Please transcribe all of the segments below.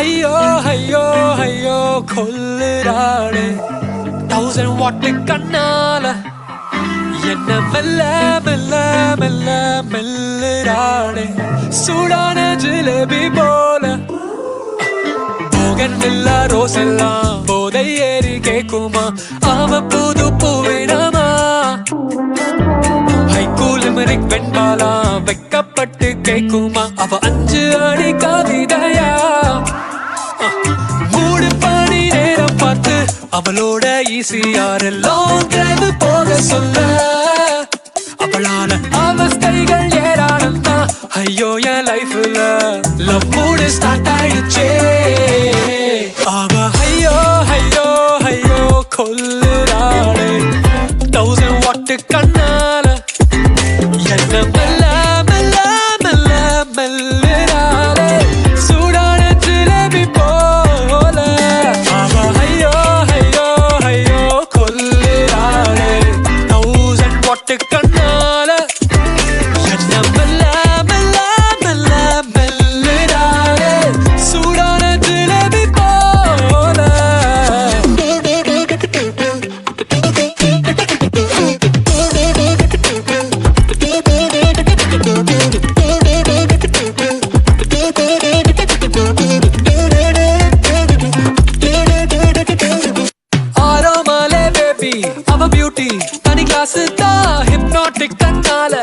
ஐயோ ஐயோ ஐயோ கொல்லுறாளே 1000 வாட் கண்ணால என்ன மெல்ல மெல்ல மெல்ல மெல்லுறாளே சூடான ஜிலேபி போல போகன் வில்லா ரோசெல்லாம் போதை ஏறி கேக்குமா அவ புது பூவிடமா ஹைகூல் லிமரிக் வெண்பாலா வெக்கப்பட்டு கேக்குமா அவ 5 அடி கவிதையா மூடு பணி நேரம் பார்த்து அவளோட ஈசியார் லாங் டிரைவ் போக சொல்ல அவளான அவஸ்தைகள் ஏராளம் தான் ஐயோ என் லைஃப்ல லவ் மூடு ஸ்டார்ட் ஆயிடுச்சே அவ ஐயோ ஐயோ ஐயோ கொல்லுறாளே 1000 வாட் கண்ணால என்ன மெல்ல மெல்ல மெல்ல மெல்லுறாளே சூடான ஜிலேபி போல அவ ஐயோ ஐயோ ஐயோ கொல்லுறாளே 1000 வாட் கண்ணால என்ன மெல்ல மெல்ல மெல்ல மெல்லுறாளே சூடான ஜிலேபி போல ஆரோமாலே பேபி அவ பியூட்டி தனி கிளாஸ் தான் ஹிப்னாட்டிக் தன்னால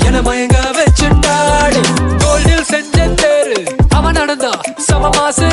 என மயங்க வச்சுட்டாடு கோல்டில் செஞ்ச தேரு அவன் நடந்தா சம மாசு